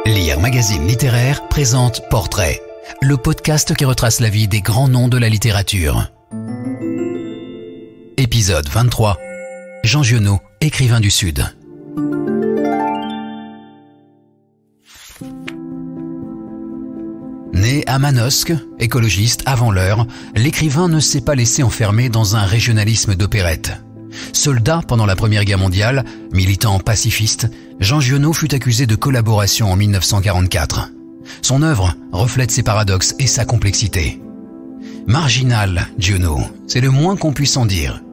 Lire Magazine Littéraire présente Portrait, le podcast qui retrace la vie des grands noms de la littérature. Épisode 23. Jean Giono, écrivain du Sud. Né à Manosque, écologiste avant l'heure, l'écrivain ne s'est pas laissé enfermer dans un régionalisme d'opérette. Soldat pendant la Première Guerre mondiale, militant pacifiste, Jean Giono fut accusé de collaboration en 1944. Son œuvre reflète ses paradoxes et sa complexité. Marginal, Giono, c'est le moins qu'on puisse en dire.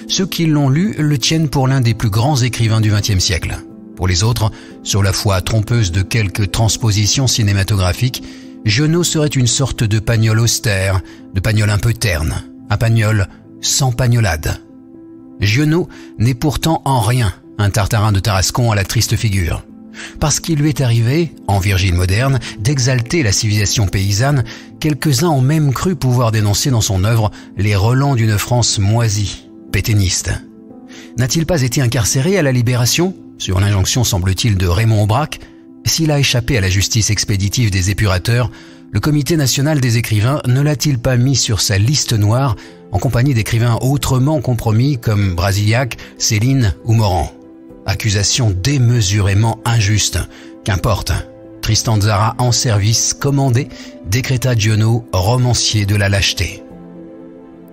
Ceux qui l'ont lu le tiennent pour l'un des plus grands écrivains du XXe siècle. Pour les autres, sur la foi trompeuse de quelques transpositions cinématographiques, Giono serait une sorte de Pagnol austère, de Pagnol un peu terne, un Pagnol sans pagnolade. Giono n'est pourtant en rien un Tartarin de Tarascon à la triste figure. Parce qu'il lui est arrivé, en Virgile moderne, d'exalter la civilisation paysanne, quelques-uns ont même cru pouvoir dénoncer dans son œuvre les relents d'une France moisie, pétainiste. N'a-t-il pas été incarcéré à la Libération, sur l'injonction semble-t-il de Raymond Aubrac? S'il a échappé à la justice expéditive des épurateurs, le Comité national des écrivains ne l'a-t-il pas mis sur sa liste noire en compagnie d'écrivains autrement compromis comme Brasiliac, Céline ou Morand? Accusation démesurément injuste. Qu'importe. Tristan Tzara en service commandé décréta Giono romancier de la lâcheté.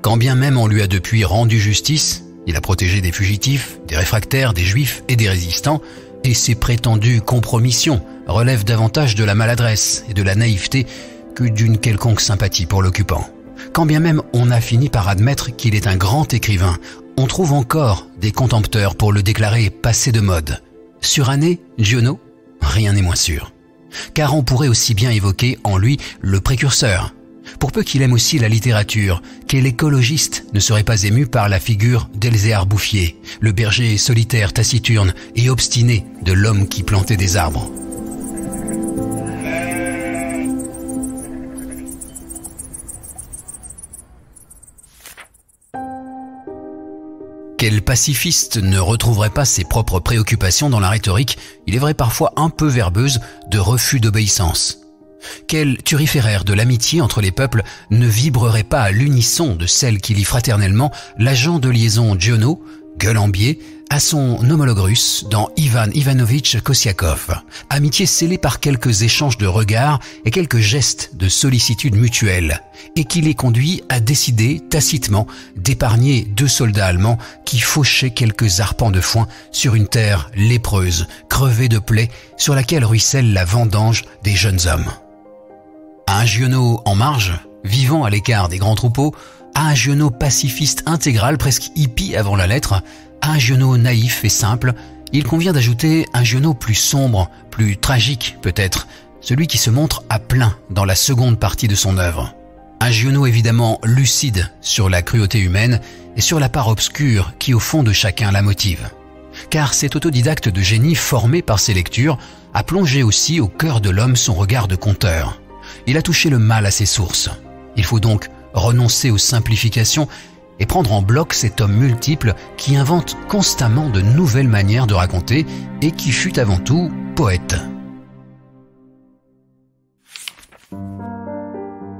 Quand bien même on lui a depuis rendu justice, il a protégé des fugitifs, des réfractaires, des juifs et des résistants, et ses prétendues compromissions relèvent davantage de la maladresse et de la naïveté que d'une quelconque sympathie pour l'occupant. Quand bien même on a fini par admettre qu'il est un grand écrivain, on trouve encore des contempteurs pour le déclarer passé de mode. Suranné, Giono? Rien n'est moins sûr. Car on pourrait aussi bien évoquer en lui le précurseur. Pour peu qu'il aime aussi la littérature, quel écologiste ne serait pas ému par la figure d'Elzéar Bouffier, le berger solitaire, taciturne et obstiné de l'homme qui plantait des arbres. Quel pacifiste ne retrouverait pas ses propres préoccupations dans la rhétorique, il est vrai parfois un peu verbeuse, de refus d'obéissance? Quel turiféraire de l'amitié entre les peuples ne vibrerait pas à l'unisson de celle qui lie fraternellement l'agent de liaison Giono, Gueulembier, à son homologue russe dans Ivan Ivanovitch Kossiakov, amitié scellée par quelques échanges de regards et quelques gestes de sollicitude mutuelle, et qui les conduit à décider tacitement d'épargner 2 soldats allemands qui fauchaient quelques arpents de foin sur une terre lépreuse, crevée de plaies, sur laquelle ruisselle la vendange des jeunes hommes. À un Giono en marge, vivant à l'écart des grands troupeaux, à un Giono pacifiste intégral, presque hippie avant la lettre, à un Giono naïf et simple, il convient d'ajouter un Giono plus sombre, plus tragique peut-être, celui qui se montre à plein dans la seconde partie de son œuvre. Un Giono évidemment lucide sur la cruauté humaine et sur la part obscure qui au fond de chacun la motive. Car cet autodidacte de génie formé par ses lectures a plongé aussi au cœur de l'homme son regard de conteur. Il a touché le mal à ses sources. Il faut donc renoncer aux simplifications et prendre en bloc cet homme multiple qui invente constamment de nouvelles manières de raconter et qui fut avant tout poète.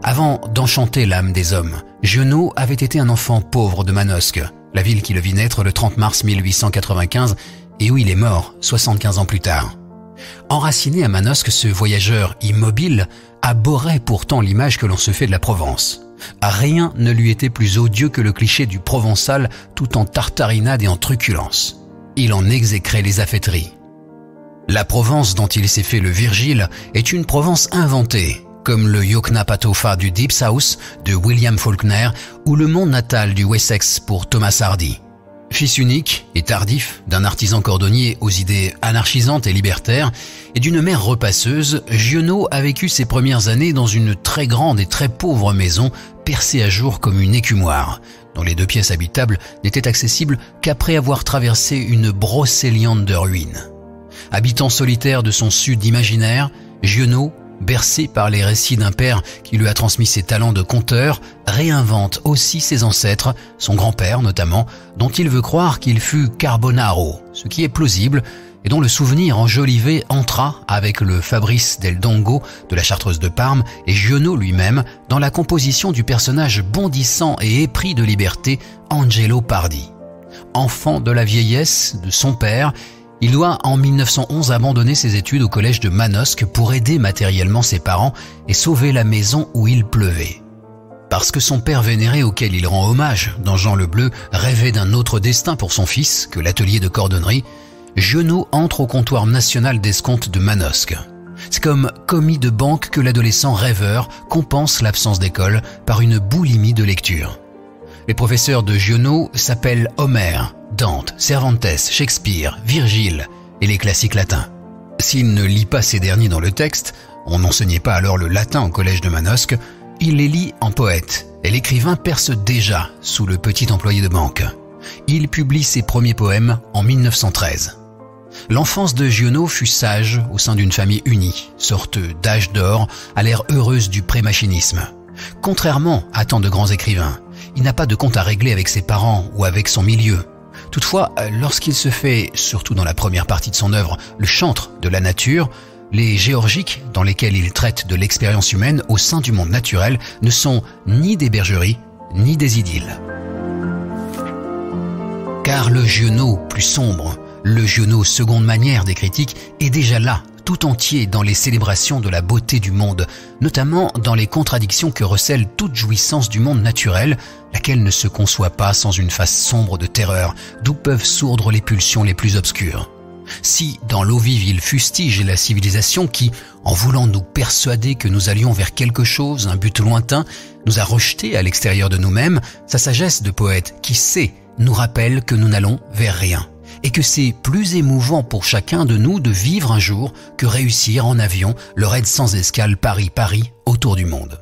Avant d'enchanter l'âme des hommes, Giono avait été un enfant pauvre de Manosque, la ville qui le vit naître le 30 mars 1895 et où il est mort 75 ans plus tard. Enraciné à Manosque, ce voyageur immobile abhorrait pourtant l'image que l'on se fait de la Provence. Rien ne lui était plus odieux que le cliché du Provençal tout en tartarinade et en truculence. Il en exécrait les affaîteries. La Provence dont il s'est fait le Virgile est une Provence inventée, comme le Yoknapatawpha du Deep South de William Faulkner ou le monde natal du Wessex pour Thomas Hardy. Fils unique et tardif d'un artisan cordonnier aux idées anarchisantes et libertaires et d'une mère repasseuse, Giono a vécu ses premières années dans une très grande et très pauvre maison percée à jour comme une écumoire, dont les 2 pièces habitables n'étaient accessibles qu'après avoir traversé une brocéliande de ruines. Habitant solitaire de son sud imaginaire, Giono, bercé par les récits d'un père qui lui a transmis ses talents de conteur, réinvente aussi ses ancêtres, son grand-père notamment, dont il veut croire qu'il fut Carbonaro, ce qui est plausible, et dont le souvenir enjolivé entra avec le Fabrice del Dongo de la Chartreuse de Parme et Giono lui-même dans la composition du personnage bondissant et épris de liberté Angelo Pardi. Enfant de la vieillesse de son père, il doit en 1911 abandonner ses études au collège de Manosque pour aider matériellement ses parents et sauver la maison où il pleuvait. Parce que son père vénéré auquel il rend hommage dans Jean le Bleu rêvait d'un autre destin pour son fils que l'atelier de cordonnerie, Giono entre au comptoir national d'escompte de Manosque. C'est comme commis de banque que l'adolescent rêveur compense l'absence d'école par une boulimie de lecture. Les professeurs de Giono s'appellent Homère, Dante, Cervantes, Shakespeare, Virgile et les classiques latins. S'il ne lit pas ces derniers dans le texte, on n'enseignait pas alors le latin au collège de Manosque, il les lit en poète et l'écrivain perce déjà sous le petit employé de banque. Il publie ses premiers poèmes en 1913. L'enfance de Giono fut sage au sein d'une famille unie, sorte d'âge d'or à l'ère heureuse du pré-machinisme. Contrairement à tant de grands écrivains, il n'a pas de compte à régler avec ses parents ou avec son milieu. Toutefois, lorsqu'il se fait, surtout dans la première partie de son œuvre, le chantre de la nature, les géorgiques dans lesquels il traite de l'expérience humaine au sein du monde naturel ne sont ni des bergeries, ni des idylles. Car le Giono plus sombre, le Giono seconde manière des critiques, est déjà là, tout entier dans les célébrations de la beauté du monde, notamment dans les contradictions que recèle toute jouissance du monde naturel, laquelle ne se conçoit pas sans une face sombre de terreur, d'où peuvent sourdre les pulsions les plus obscures. Si, dans l'eau vive, il fustige la civilisation qui, en voulant nous persuader que nous allions vers quelque chose, un but lointain, nous a rejetés à l'extérieur de nous-mêmes, sa sagesse de poète qui sait nous rappelle que nous n'allons vers rien. Et que c'est plus émouvant pour chacun de nous de vivre un jour que réussir en avion le raid sans escale Paris-Paris autour du monde.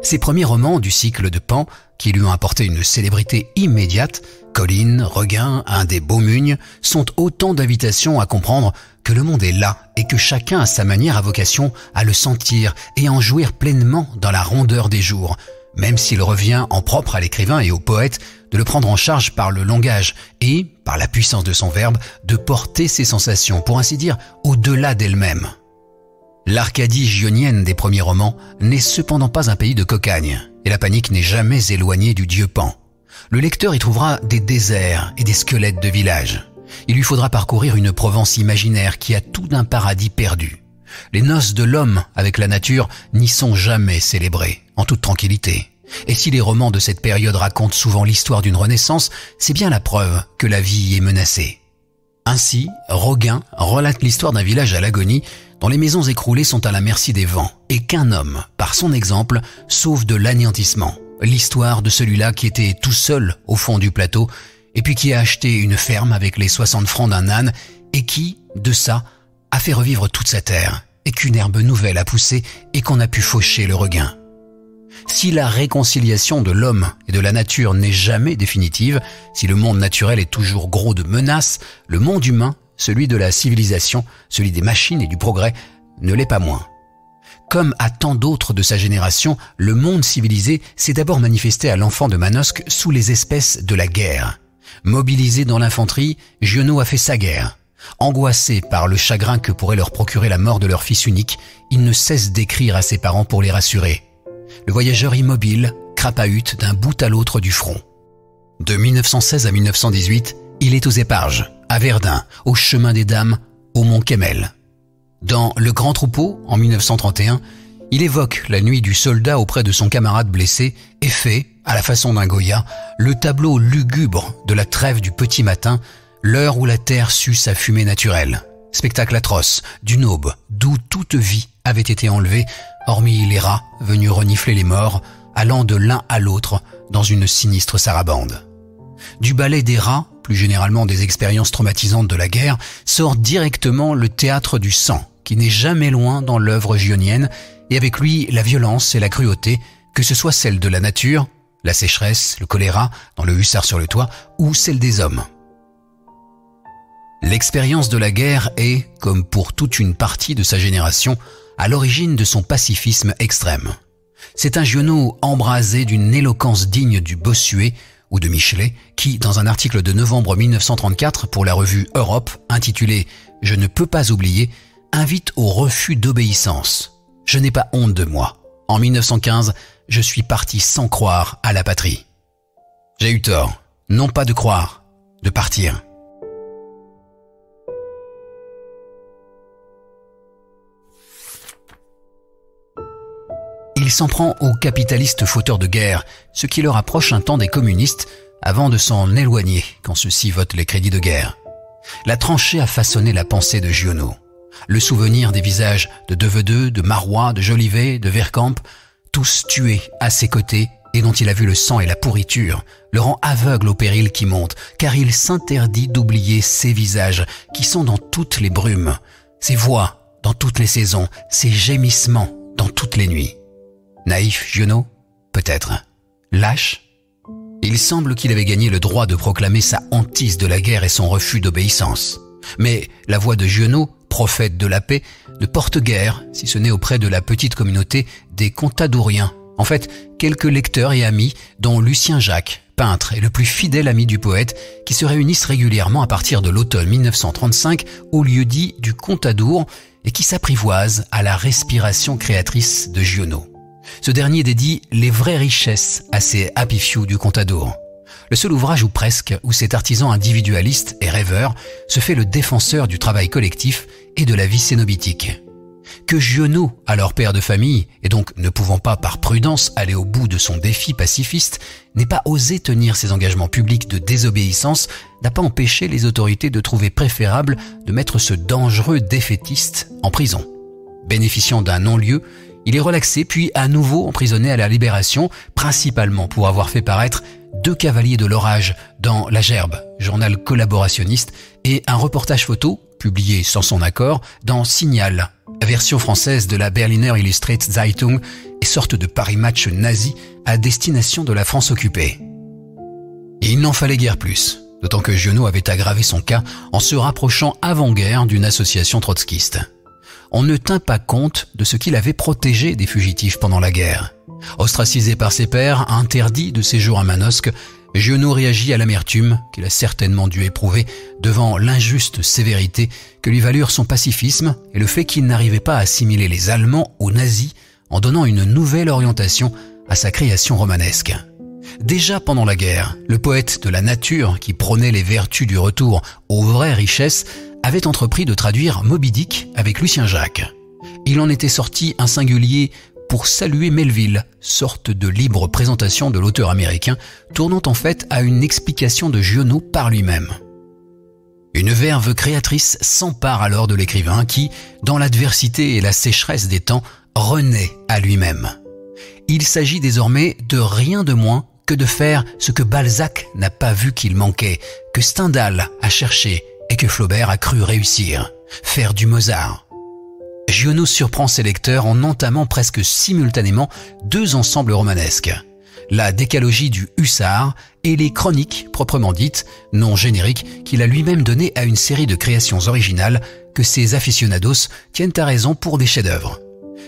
Ses premiers romans du cycle de Pan, qui lui ont apporté une célébrité immédiate, Colline, Regain, Un des Beaumugnes, sont autant d'invitations à comprendre que le monde est là et que chacun à sa manière a vocation à le sentir et à en jouir pleinement dans la rondeur des jours, même s'il revient en propre à l'écrivain et au poète de le prendre en charge par le langage et, par la puissance de son verbe, de porter ses sensations, pour ainsi dire, au-delà d'elles-mêmes. L'Arcadie gionienne des premiers romans n'est cependant pas un pays de cocagne, et la panique n'est jamais éloignée du dieu Pan. Le lecteur y trouvera des déserts et des squelettes de villages. Il lui faudra parcourir une Provence imaginaire qui a tout d'un paradis perdu. Les noces de l'homme avec la nature n'y sont jamais célébrées, en toute tranquillité. Et si les romans de cette période racontent souvent l'histoire d'une renaissance, c'est bien la preuve que la vie y est menacée. Ainsi, Roguin relate l'histoire d'un village à l'agonie dont les maisons écroulées sont à la merci des vents et qu'un homme, par son exemple, sauve de l'anéantissement. L'histoire de celui-là qui était tout seul au fond du plateau et puis qui a acheté une ferme avec les 60 francs d'un âne et qui, de ça, a fait revivre toute sa terre et qu'une herbe nouvelle a poussé et qu'on a pu faucher le regain. Si la réconciliation de l'homme et de la nature n'est jamais définitive, si le monde naturel est toujours gros de menaces, le monde humain, celui de la civilisation, celui des machines et du progrès, ne l'est pas moins. Comme à tant d'autres de sa génération, le monde civilisé s'est d'abord manifesté à l'enfant de Manosque sous les espèces de la guerre. Mobilisé dans l'infanterie, Giono a fait sa guerre. Angoissé par le chagrin que pourrait leur procurer la mort de leur fils unique, il ne cesse d'écrire à ses parents pour les rassurer. Le voyageur immobile crapahute d'un bout à l'autre du front. De 1916 à 1918, il est aux Éparges, à Verdun, au Chemin des Dames, au Mont Kemmel. Dans Le Grand Troupeau, en 1931, il évoque la nuit du soldat auprès de son camarade blessé et fait, à la façon d'un Goya, le tableau lugubre de la trêve du petit matin, l'heure où la terre sut sa fumée naturelle. Spectacle atroce, d'une aube, d'où toute vie avait été enlevée, hormis les rats venus renifler les morts, allant de l'un à l'autre dans une sinistre sarabande. Du ballet des rats, plus généralement des expériences traumatisantes de la guerre, sort directement le théâtre du sang, qui n'est jamais loin dans l'œuvre gionienne, et avec lui la violence et la cruauté, que ce soit celle de la nature, la sécheresse, le choléra, dans Le Hussard sur le toit, ou celle des hommes. L'expérience de la guerre est, comme pour toute une partie de sa génération, à l'origine de son pacifisme extrême. C'est un Giono embrasé d'une éloquence digne du Bossuet ou de Michelet qui, dans un article de novembre 1934 pour la revue Europe, intitulé « Je ne peux pas oublier », invite au refus d'obéissance. « Je n'ai pas honte de moi. En 1915, je suis parti sans croire à la patrie. J'ai eu tort, non pas de croire, de partir. » Il s'en prend aux capitalistes fauteurs de guerre, ce qui leur approche un temps des communistes, avant de s'en éloigner quand ceux-ci votent les crédits de guerre. La tranchée a façonné la pensée de Giono. Le souvenir des visages de Deveux, de Marois, de Jolivet, de Vercamp, tous tués à ses côtés et dont il a vu le sang et la pourriture, le rend aveugle au péril qui monte, car il s'interdit d'oublier ces visages qui sont dans toutes les brumes, ces voix dans toutes les saisons, ces gémissements dans toutes les nuits. Naïf, Giono? Peut-être. Lâche? Il semble qu'il avait gagné le droit de proclamer sa hantise de la guerre et son refus d'obéissance. Mais la voix de Giono, prophète de la paix, ne porte guère, si ce n'est auprès de la petite communauté des Contadouriens. En fait, quelques lecteurs et amis, dont Lucien Jacques, peintre et le plus fidèle ami du poète, qui se réunissent régulièrement à partir de l'automne 1935 au lieu-dit du Contadour et qui s'apprivoisent à la respiration créatrice de Giono. Ce dernier dédie les vraies richesses à ces happy few du Contadour. Le seul ouvrage ou presque où cet artisan individualiste et rêveur se fait le défenseur du travail collectif et de la vie cénobitique. Que Giono, alors père de famille, et donc ne pouvant pas par prudence aller au bout de son défi pacifiste, n'ait pas osé tenir ses engagements publics de désobéissance, n'a pas empêché les autorités de trouver préférable de mettre ce dangereux défaitiste en prison. Bénéficiant d'un non-lieu, il est relaxé puis à nouveau emprisonné à la Libération, principalement pour avoir fait paraître 2 cavaliers de l'orage dans La Gerbe, journal collaborationniste, et un reportage photo, publié sans son accord, dans Signal, version française de la Berliner Illustrierte Zeitung et sorte de Paris Match nazi à destination de la France occupée. Et il n'en fallait guère plus, d'autant que Giono avait aggravé son cas en se rapprochant avant-guerre d'une association trotskiste. On ne tint pas compte de ce qu'il avait protégé des fugitifs pendant la guerre. Ostracisé par ses pairs, interdit de séjour à Manosque, Giono réagit à l'amertume qu'il a certainement dû éprouver devant l'injuste sévérité que lui valurent son pacifisme et le fait qu'il n'arrivait pas à assimiler les Allemands aux nazis en donnant une nouvelle orientation à sa création romanesque. Déjà pendant la guerre, le poète de la nature qui prônait les vertus du retour aux vraies richesses avait entrepris de traduire Moby Dick avec Lucien Jacques. Il en était sorti un singulier pour saluer Melville, sorte de libre présentation de l'auteur américain, tournant en fait à une explication de Giono par lui-même. Une verve créatrice s'empare alors de l'écrivain qui, dans l'adversité et la sécheresse des temps, renaît à lui-même. Il s'agit désormais de rien de moins que de faire ce que Balzac n'a pas vu qu'il manquait, que Stendhal a cherché et que Flaubert a cru réussir, faire du Mozart. Giono surprend ses lecteurs en entamant presque simultanément 2 ensembles romanesques, la décalogie du Hussard et les chroniques proprement dites, nom générique qu'il a lui-même donné à une série de créations originales que ses aficionados tiennent à raison pour des chefs-d'œuvre.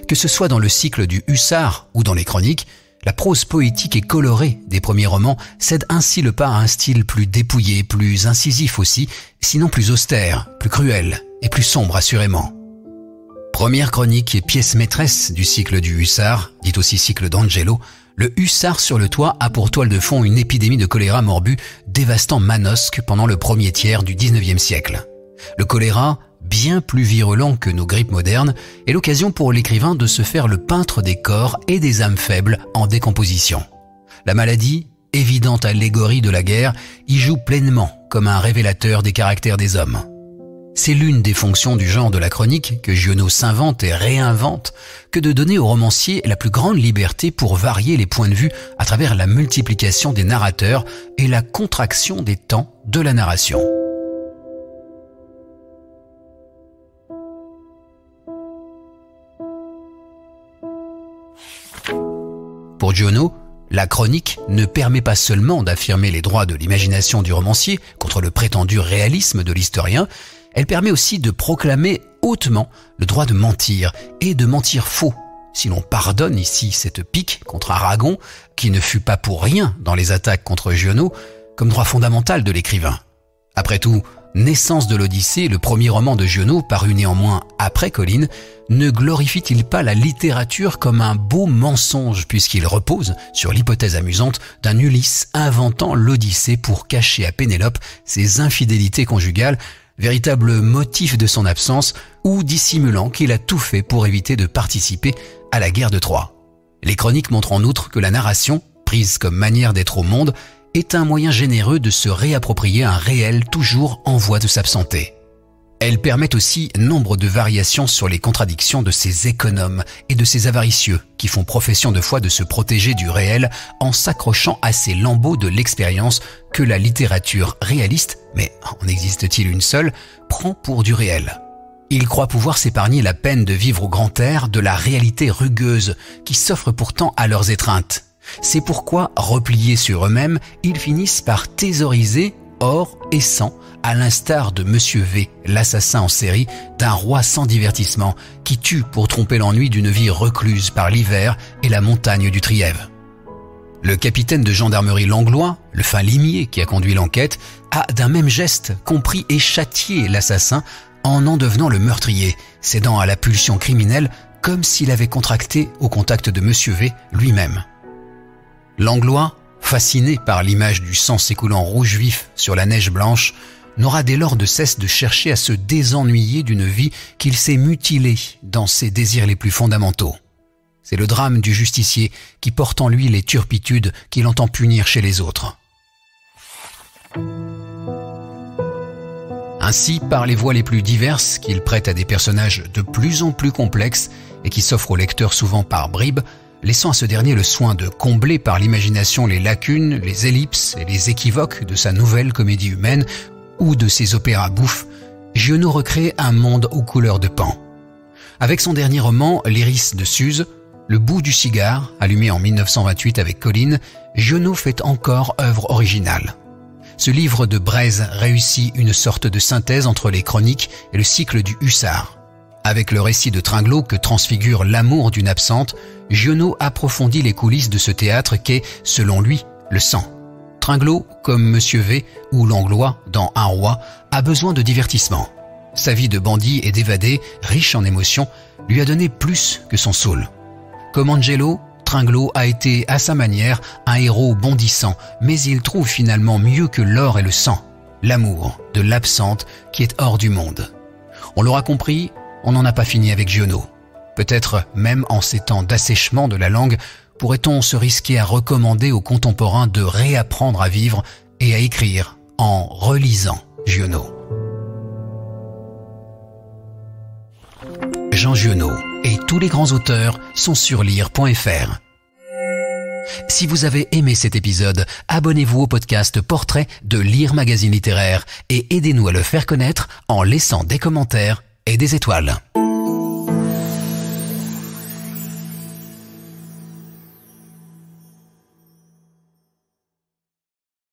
Que ce soit dans le cycle du Hussard ou dans les chroniques, la prose poétique et colorée des premiers romans cède ainsi le pas à un style plus dépouillé, plus incisif aussi, sinon plus austère, plus cruel et plus sombre assurément. Première chronique et pièce maîtresse du cycle du Hussard, dit aussi cycle d'Angelo, le Hussard sur le toit a pour toile de fond une épidémie de choléra morbus dévastant Manosque pendant le premier tiers du XIXe siècle. Le choléra, bien plus virulent que nos grippes modernes, est l'occasion pour l'écrivain de se faire le peintre des corps et des âmes faibles en décomposition. La maladie, évidente allégorie de la guerre, y joue pleinement comme un révélateur des caractères des hommes. C'est l'une des fonctions du genre de la chronique que Giono s'invente et réinvente que de donner au romancier la plus grande liberté pour varier les points de vue à travers la multiplication des narrateurs et la contraction des temps de la narration. Pour Giono, La chronique ne permet pas seulement d'affirmer les droits de l'imagination du romancier contre le prétendu réalisme de l'historien, elle permet aussi de proclamer hautement le droit de mentir et de mentir faux. Si l'on pardonne ici cette pique contre Aragon, qui ne fut pas pour rien dans les attaques contre Giono, comme droit fondamental de l'écrivain. Après tout, Naissance de l'Odyssée, le premier roman de Giono, paru néanmoins après Colline, ne glorifie-t-il pas la littérature comme un beau mensonge puisqu'il repose sur l'hypothèse amusante d'un Ulysse inventant l'Odyssée pour cacher à Pénélope ses infidélités conjugales, véritable motif de son absence, ou dissimulant qu'il a tout fait pour éviter de participer à la guerre de Troie. Les chroniques montrent en outre que la narration, prise comme manière d'être au monde, est un moyen généreux de se réapproprier un réel toujours en voie de s'absenter. Elles permettent aussi nombre de variations sur les contradictions de ces économes et de ces avaricieux qui font profession de foi de se protéger du réel en s'accrochant à ces lambeaux de l'expérience que la littérature réaliste, mais en existe-t-il une seule, prend pour du réel. Ils croient pouvoir s'épargner la peine de vivre au grand air de la réalité rugueuse qui s'offre pourtant à leurs étreintes. C'est pourquoi, repliés sur eux-mêmes, ils finissent par thésauriser or et sang, à l'instar de Monsieur V, l'assassin en série d'un roi sans divertissement, qui tue pour tromper l'ennui d'une vie recluse par l'hiver et la montagne du Trièves. Le capitaine de gendarmerie Langlois, le fin limier qui a conduit l'enquête, a d'un même geste compris et châtié l'assassin en en devenant le meurtrier, cédant à la pulsion criminelle comme s'il avait contracté au contact de Monsieur V lui-même. Langlois, fasciné par l'image du sang s'écoulant rouge vif sur la neige blanche, n'aura dès lors de cesse de chercher à se désennuyer d'une vie qu'il s'est mutilée dans ses désirs les plus fondamentaux. C'est le drame du justicier qui porte en lui les turpitudes qu'il entend punir chez les autres. Ainsi, par les voies les plus diverses qu'il prête à des personnages de plus en plus complexes et qui s'offrent au lecteur souvent par bribes, laissant à ce dernier le soin de combler par l'imagination les lacunes, les ellipses et les équivoques de sa nouvelle comédie humaine ou de ses opéras bouffes, Giono recrée un monde aux couleurs de Pan. Avec son dernier roman, L'Iris de Suse, Le bout du cigare, allumé en 1928 avec Colline, Giono fait encore œuvre originale. Ce livre de Braise réussit une sorte de synthèse entre les chroniques et le cycle du Hussard. Avec le récit de Tringlot que transfigure l'amour d'une absente, Giono approfondit les coulisses de ce théâtre qu'est, selon lui, le sang. Tringlot, comme Monsieur V ou Langlois dans Un roi, a besoin de divertissement. Sa vie de bandit et d'évadé, riche en émotions, lui a donné plus que son saoul. Comme Angelo, Tringlot a été, à sa manière, un héros bondissant, mais il trouve finalement mieux que l'or et le sang, l'amour de l'absente qui est hors du monde. On l'aura compris, on n'en a pas fini avec Giono. Peut-être même en ces temps d'assèchement de la langue, pourrait-on se risquer à recommander aux contemporains de réapprendre à vivre et à écrire en relisant Giono. Jean Giono et tous les grands auteurs sont sur lire.fr. Si vous avez aimé cet épisode, abonnez-vous au podcast Portrait de Lire Magazine Littéraire et aidez-nous à le faire connaître en laissant des commentaires et des étoiles.